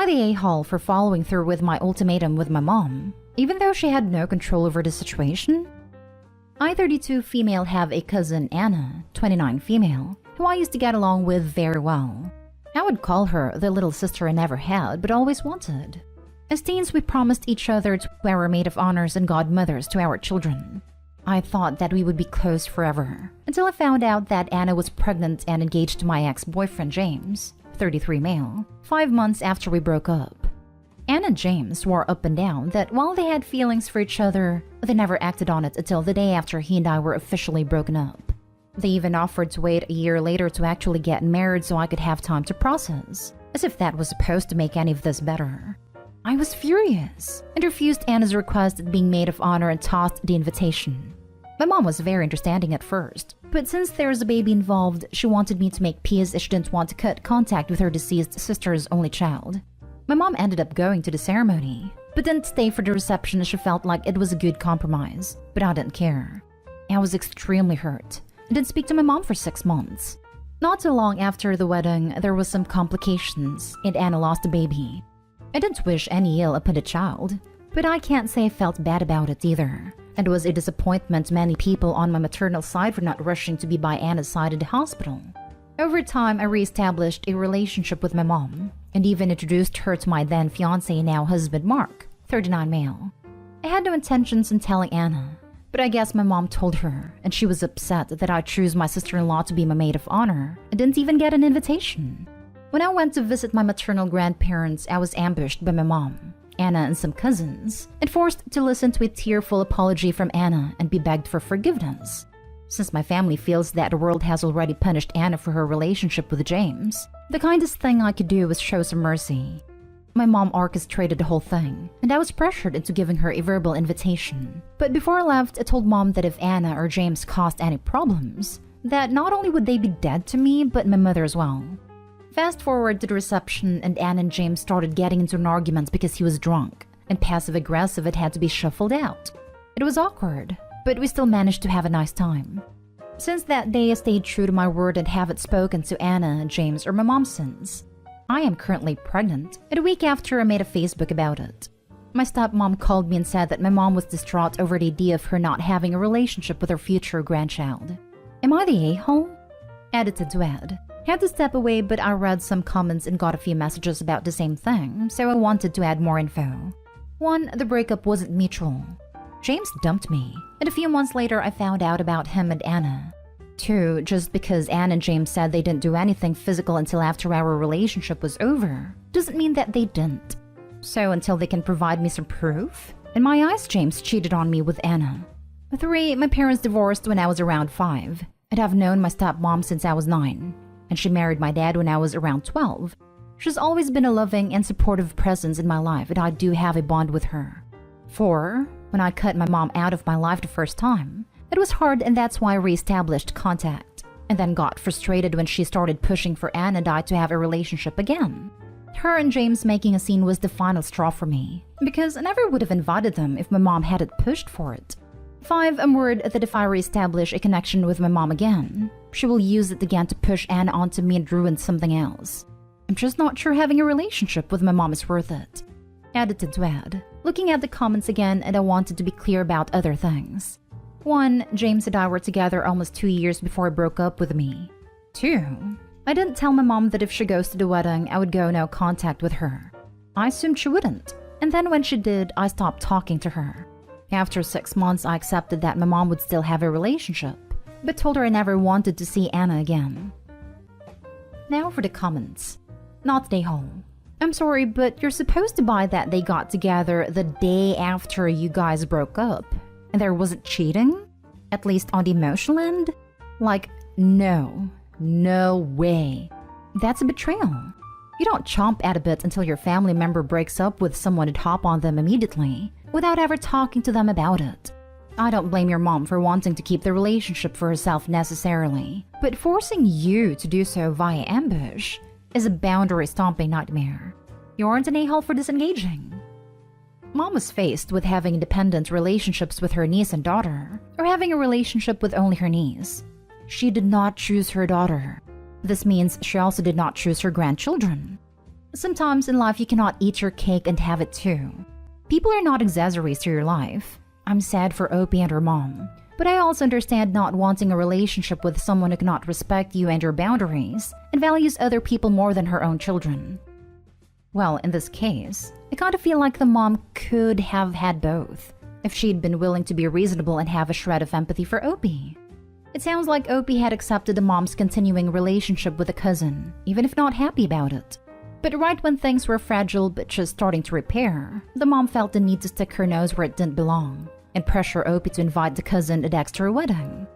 the a-hole for following through with my ultimatum with my mom, even though she had no control over the situation? I, 32 female, have a cousin, Anna, 29 female, who I used to get along with very well. I would call her the little sister I never had but always wanted. As teens, we promised each other to be our maid of honors and godmothers to our children. I thought that we would be close forever, until I found out that Anna was pregnant and engaged to my ex-boyfriend James, 33 male, 5 months after we broke up. Anna and James swore up and down that while they had feelings for each other, they never acted on it until the day after he and I were officially broken up. They even offered to wait a year later to actually get married so I could have time to process, as if that was supposed to make any of this better. I was furious and refused Anna's request at being maid of honor and tossed the invitation. My mom was very understanding at first, but since there was a baby involved, she wanted me to make peace as she didn't want to cut contact with her deceased sister's only child. My mom ended up going to the ceremony, but didn't stay for the reception as she felt like it was a good compromise, but I didn't care. I was extremely hurt and didn't speak to my mom for 6 months. Not too long after the wedding, there was some complications and Anna lost a baby. I didn't wish any ill upon the child, but I can't say I felt bad about it either. And it was a disappointment to many people on my maternal side for not rushing to be by Anna's side at the hospital. Over time, I re-established a relationship with my mom, and even introduced her to my then fiancé, now husband Mark, 39 male. I had no intentions in telling Anna, but I guess my mom told her, and she was upset that I chose my sister-in-law to be my maid of honor, and didn't even get an invitation. When I went to visit my maternal grandparents, I was ambushed by my mom, Anna and some cousins, and forced to listen to a tearful apology from Anna and be begged for forgiveness. Since my family feels that the world has already punished Anna for her relationship with James, the kindest thing I could do was show some mercy. My mom orchestrated the whole thing, and I was pressured into giving her a verbal invitation. But before I left, I told mom that if Anna or James caused any problems, that not only would they be dead to me, but my mother as well. Fast forward to the reception, and Anna and James started getting into an argument because he was drunk, and passive-aggressive it had to be shuffled out. It was awkward, but we still managed to have a nice time. Since that day, I stayed true to my word and haven't spoken to Anna, James, or my mom since. I am currently pregnant, and a week after I made a Facebook about it. My stepmom called me and said that my mom was distraught over the idea of her not having a relationship with her future grandchild. Am I the a-hole? Edited to add. Had to step away, but I read some comments and got a few messages about the same thing, so I wanted to add more info. 1. The breakup wasn't mutual. James dumped me, and a few months later I found out about him and Anna. 2. Just because Anna and James said they didn't do anything physical until after our relationship was over, doesn't mean that they didn't. So until they can provide me some proof, in my eyes James cheated on me with Anna. 3. My parents divorced when I was around 5, and I've known my stepmom since I was 9. And she married my dad when I was around 12. She's always been a loving and supportive presence in my life, and I do have a bond with her. 4. When I cut my mom out of my life the first time, it was hard, and that's why I re-established contact, and then got frustrated when she started pushing for Anna and I to have a relationship again. Her and James making a scene was the final straw for me, because I never would have invited them if my mom hadn't pushed for it. 5. I'm worried that if I re-establish a connection with my mom again, she will use it again to push Anna onto me and ruin something else. I'm just not sure having a relationship with my mom is worth it. Edited to add. Looking at the comments again, and I wanted to be clear about other things. 1. James and I were together almost 2 years before he broke up with me. 2. I didn't tell my mom that if she goes to the wedding, I would go no contact with her. I assumed she wouldn't, and then when she did, I stopped talking to her. After 6 months, I accepted that my mom would still have a relationship, but told her I never wanted to see Anna again. Now for the comments. Not the whole. I'm sorry, but you're supposed to buy that they got together the day after you guys broke up, and there wasn't cheating? At least on the emotional end? Like, no way. That's a betrayal. You don't chomp at a bit until your family member breaks up with someone and hop on them immediately, without ever talking to them about it. I don't blame your mom for wanting to keep the relationship for herself necessarily, but forcing you to do so via ambush is a boundary-stomping nightmare. You aren't an a-hole for disengaging. Mom was faced with having independent relationships with her niece and daughter, or having a relationship with only her niece. She did not choose her daughter. This means she also did not choose her grandchildren. Sometimes in life you cannot eat your cake and have it too. People are not accessories to your life. I'm sad for Opie and her mom, but I also understand not wanting a relationship with someone who cannot respect you and your boundaries and values other people more than her own children. Well, in this case, I kind of feel like the mom could have had both, if she'd been willing to be reasonable and have a shred of empathy for Opie. It sounds like Opie had accepted the mom's continuing relationship with a cousin, even if not happy about it. But right when things were fragile but just starting to repair, the mom felt the need to stick her nose where it didn't belong and pressure Opie to invite the cousin Dex to her wedding.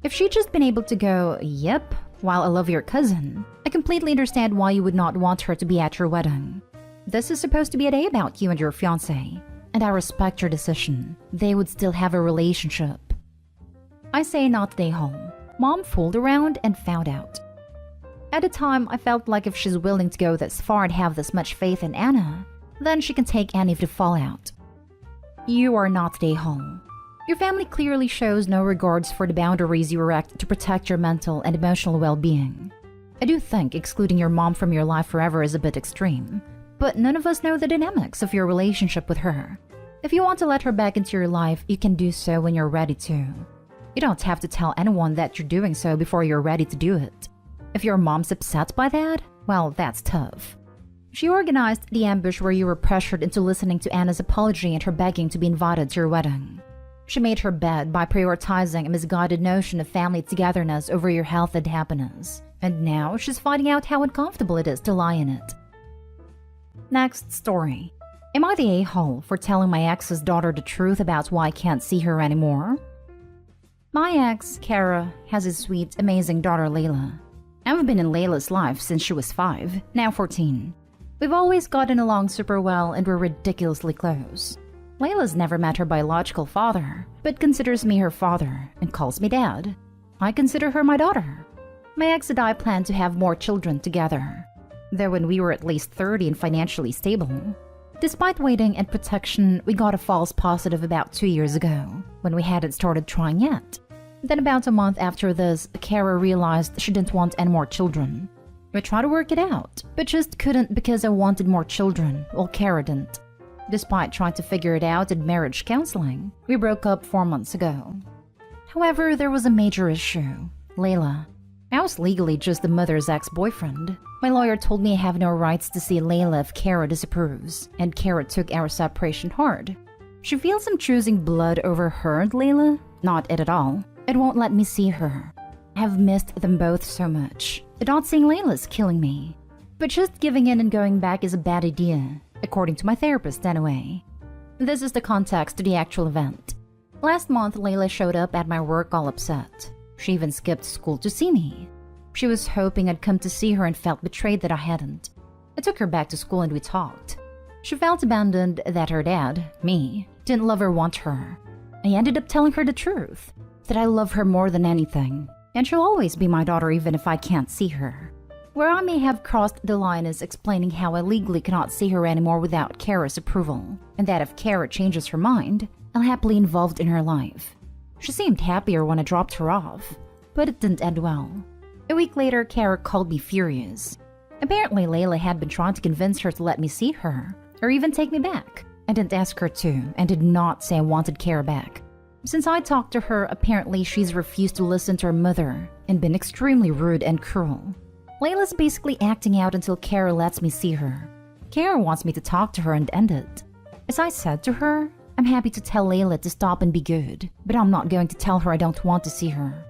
If she'd just been able to go, "Yep, while I love your cousin," I completely understand why you would not want her to be at your wedding. This is supposed to be a day about you and your fiancé, and I respect your decision. They would still have a relationship. I say not day home. Mom fooled around and found out. At the time, I felt like if she's willing to go this far and have this much faith in Anna, then she can take any of the fallout. You are not day home. Your family clearly shows no regards for the boundaries you erect to protect your mental and emotional well-being. I do think excluding your mom from your life forever is a bit extreme, but none of us know the dynamics of your relationship with her. If you want to let her back into your life, you can do so when you're ready to. You don't have to tell anyone that you're doing so before you're ready to do it. If your mom's upset by that, well, that's tough. She organized the ambush where you were pressured into listening to Anna's apology and her begging to be invited to your wedding. She made her bed by prioritizing a misguided notion of family togetherness over your health and happiness. And now she's finding out how uncomfortable it is to lie in it. Next story. Am I the a-hole for telling my ex's daughter the truth about why I can't see her anymore? My ex, Kara, has a sweet, amazing daughter, Layla. I've been in Layla's life since she was 5, now 14. We've always gotten along super well and we're ridiculously close. Layla's never met her biological father, but considers me her father and calls me dad. I consider her my daughter. My ex and I plan to have more children together, though when we were at least 30 and financially stable. Despite waiting and protection, we got a false positive about 2 years ago, when we hadn't started trying yet. Then about a month after this, Kara realized she didn't want any more children. We tried to work it out, but just couldn't because I wanted more children, while Kara didn't. Despite trying to figure it out in marriage counseling, we broke up 4 months ago. However, there was a major issue. Layla. I was legally just the mother's ex-boyfriend. My lawyer told me I have no rights to see Layla if Kara disapproves, and Kara took our separation hard. She feels I'm choosing blood over her and Layla? Not it at all. It won't let me see her. I have missed them both so much. The not seeing Layla's killing me. But just giving in and going back is a bad idea, according to my therapist anyway. This is the context to the actual event. Last month, Layla showed up at my work all upset. She even skipped school to see me. She was hoping I'd come to see her and felt betrayed that I hadn't. I took her back to school and we talked. She felt abandoned that her dad, me, didn't love or want her. I ended up telling her the truth, that I love her more than anything, and she'll always be my daughter even if I can't see her. Where I may have crossed the line is explaining how I legally cannot see her anymore without Kara's approval, and that if Kara changes her mind, I'll happily involved in her life. She seemed happier when I dropped her off, but it didn't end well. A week later, Kara called me furious. Apparently, Layla had been trying to convince her to let me see her, or even take me back. I didn't ask her to, and did not say I wanted Kara back. Since I talked to her, apparently she's refused to listen to her mother, and been extremely rude and cruel. Layla's basically acting out until Kara lets me see her. Kara wants me to talk to her and end it. As I said to her, I'm happy to tell Layla to stop and be good, but I'm not going to tell her I don't want to see her.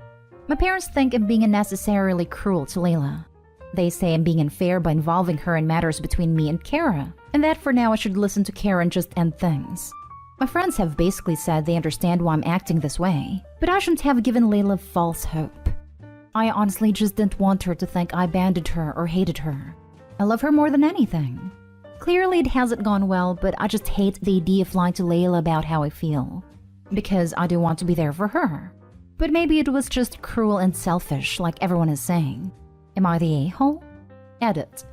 My parents think I'm being unnecessarily cruel to Layla. They say I'm being unfair by involving her in matters between me and Kara, and that for now I should listen to Kara and just end things. My friends have basically said they understand why I'm acting this way, but I shouldn't have given Layla false hope. I honestly just didn't want her to think I abandoned her or hated her. I love her more than anything. Clearly it hasn't gone well, but I just hate the idea of lying to Layla about how I feel. Because I do want to be there for her. But maybe it was just cruel and selfish, like everyone is saying. Am I the a-hole? Edit.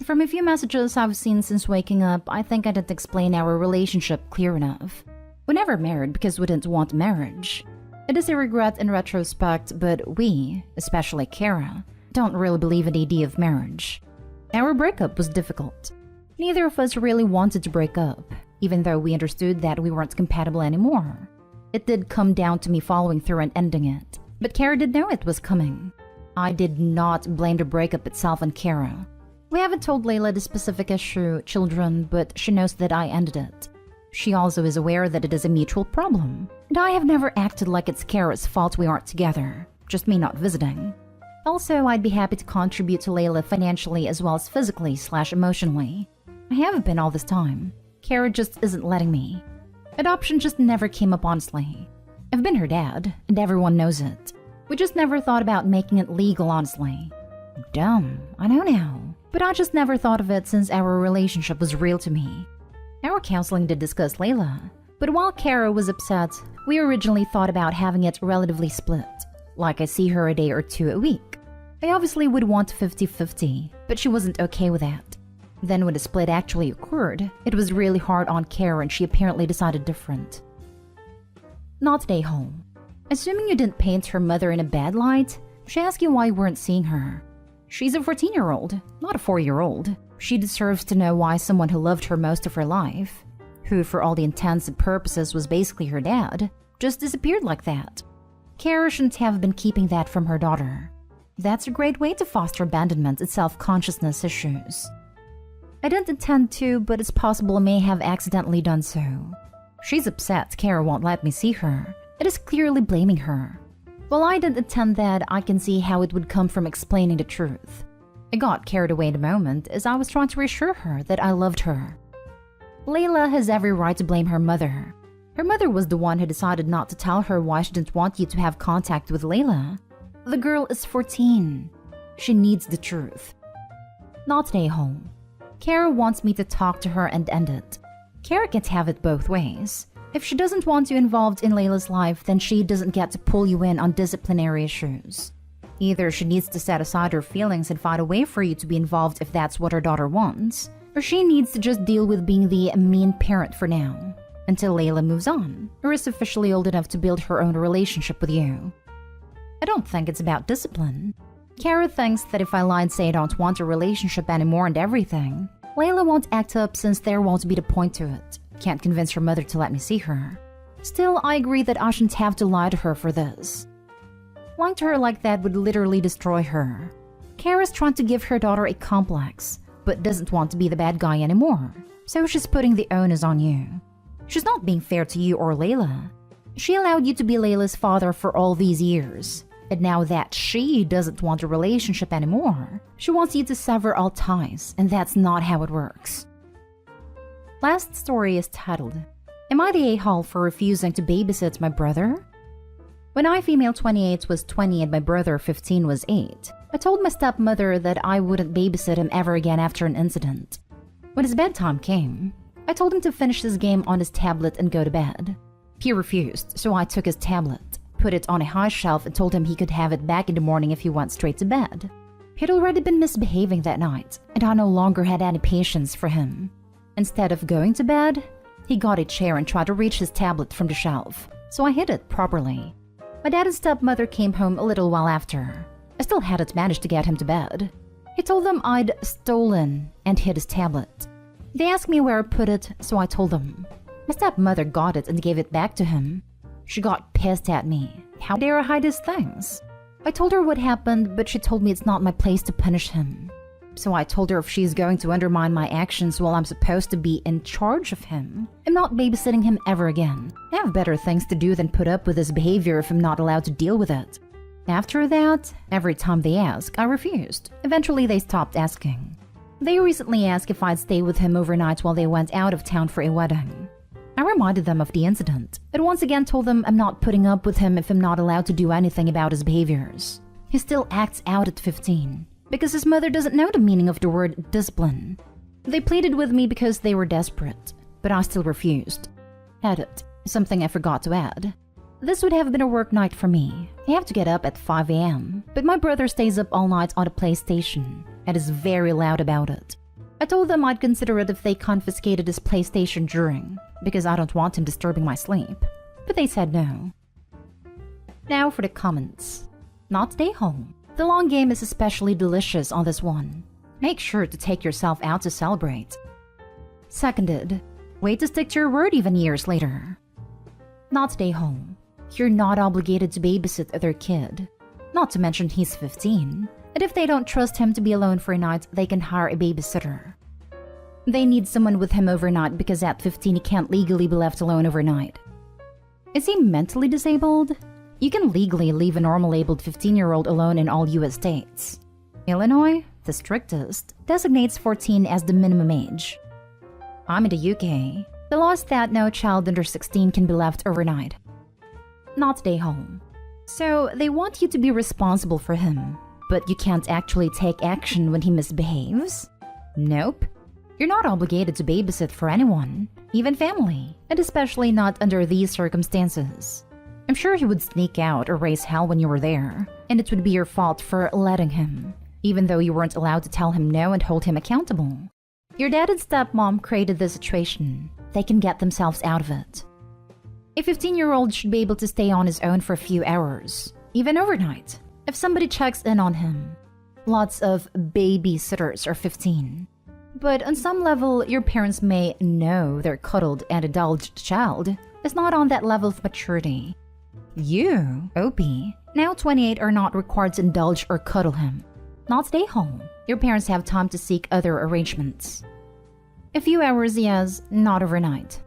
From a few messages I've seen since waking up, I think I didn't explain our relationship clear enough. We never married because we didn't want marriage. It is a regret in retrospect, but we, especially Kara, don't really believe in the idea of marriage. Our breakup was difficult. Neither of us really wanted to break up, even though we understood that we weren't compatible anymore. It did come down to me following through and ending it, but Kara did know it was coming. I did not blame the breakup itself on Kara. We haven't told Layla the specific issue, children, but she knows that I ended it. She also is aware that it is a mutual problem, and I have never acted like it's Kara's fault we aren't together, just me not visiting. Also, I'd be happy to contribute to Layla financially as well as physically/emotionally. I have been all this time. Kara just isn't letting me. Adoption just never came up honestly. I've been her dad, and everyone knows it. We just never thought about making it legal honestly. Dumb, I know now. But I just never thought of it since our relationship was real to me. Our counseling did discuss Layla, but while Kara was upset, we originally thought about having it relatively split. Like I see her a day or two a week. I obviously would want 50-50, but she wasn't okay with that. Then when the split actually occurred, it was really hard on Kara and she apparently decided different. Not today home. Assuming you didn't paint her mother in a bad light, she asked you why you weren't seeing her. She's a 14-year-old, not a 4-year-old. She deserves to know why someone who loved her most of her life, who for all the intents and purposes was basically her dad, just disappeared like that. Kara shouldn't have been keeping that from her daughter. That's a great way to foster abandonment and self-consciousness issues. I didn't intend to, but it's possible I may have accidentally done so. She's upset Kara won't let me see her. It is clearly blaming her. While I didn't intend that, I can see how it would come from explaining the truth. I got carried away in the moment as I was trying to reassure her that I loved her. Layla has every right to blame her mother. Her mother was the one who decided not to tell her why she didn't want you to have contact with Layla. The girl is 14. She needs the truth. Not today home. Kara wants me to talk to her and end it. Kara can't have it both ways. If she doesn't want you involved in Layla's life, then she doesn't get to pull you in on disciplinary issues. Either she needs to set aside her feelings and find a way for you to be involved if that's what her daughter wants, or she needs to just deal with being the mean parent for now, until Layla moves on, or is officially old enough to build her own relationship with you. I don't think it's about discipline. Kara thinks that if I lie and say I don't want a relationship anymore and everything, Layla won't act up since there won't be the point to it. Can't convince her mother to let me see her. Still, I agree that I shouldn't have to lie to her for this. Lying to her like that would literally destroy her. Kara's trying to give her daughter a complex, but doesn't want to be the bad guy anymore, so she's putting the onus on you. She's not being fair to you or Layla. She allowed you to be Layla's father for all these years, and now that she doesn't want a relationship anymore, she wants you to sever all ties, and that's not how it works. Last story is titled, Am I the a-hole for refusing to babysit my brother? When I, female 28, was 20 and my brother 15 was 8, I told my stepmother that I wouldn't babysit him ever again after an incident. When his bedtime came, I told him to finish his game on his tablet and go to bed. He refused, so I took his tablet, put it on a high shelf and told him he could have it back in the morning if he went straight to bed. He'd already been misbehaving that night, and I no longer had any patience for him. Instead of going to bed, he got a chair and tried to reach his tablet from the shelf, so I hid it properly. My dad and stepmother came home a little while after. I still hadn't managed to get him to bed. He told them I'd stolen and hid his tablet. They asked me where I put it, so I told them. My stepmother got it and gave it back to him. She got pissed at me. How dare I hide his things? I told her what happened, but she told me it's not my place to punish him. So I told her if she's going to undermine my actions while I'm supposed to be in charge of him, I'm not babysitting him ever again. I have better things to do than put up with his behavior if I'm not allowed to deal with it. After that, every time they asked, I refused. Eventually they stopped asking. They recently asked if I'd stay with him overnight while they went out of town for a wedding. I reminded them of the incident, but once again told them I'm not putting up with him if I'm not allowed to do anything about his behaviors. He still acts out at 15. Because his mother doesn't know the meaning of the word discipline. They pleaded with me because they were desperate, but I still refused. Edit, something I forgot to add. This would have been a work night for me. I have to get up at 5 a.m., but my brother stays up all night on the PlayStation and is very loud about it. I told them I'd consider it if they confiscated his PlayStation during, because I don't want him disturbing my sleep, but they said no. Now for the comments. Not stay home. The long game is especially delicious on this one. Make sure to take yourself out to celebrate. Seconded. Wait to stick to your word even years later. Not stay home. You're not obligated to babysit their kid. Not to mention he's 15, and if they don't trust him to be alone for a night, they can hire a babysitter. They need someone with him overnight because at 15 he can't legally be left alone overnight. Is he mentally disabled? You can legally leave a normal-abled 15-year-old alone in all US states. Illinois, the strictest, designates 14 as the minimum age. I'm in the UK. The law is that no child under 16 can be left overnight. Not stay home. So they want you to be responsible for him, but you can't actually take action when he misbehaves? Nope. You're not obligated to babysit for anyone, even family, and especially not under these circumstances. I'm sure he would sneak out or raise hell when you were there, and it would be your fault for letting him, even though you weren't allowed to tell him no and hold him accountable. Your dad and stepmom created this situation. They can get themselves out of it. A 15-year-old should be able to stay on his own for a few hours, even overnight, if somebody checks in on him. Lots of babysitters are 15. But on some level, your parents may know their cuddled and indulged child is not on that level of maturity. You, OP, now 28, are not required to indulge or cuddle him. Not stay home. Your parents have time to seek other arrangements. A few hours, yes, not overnight.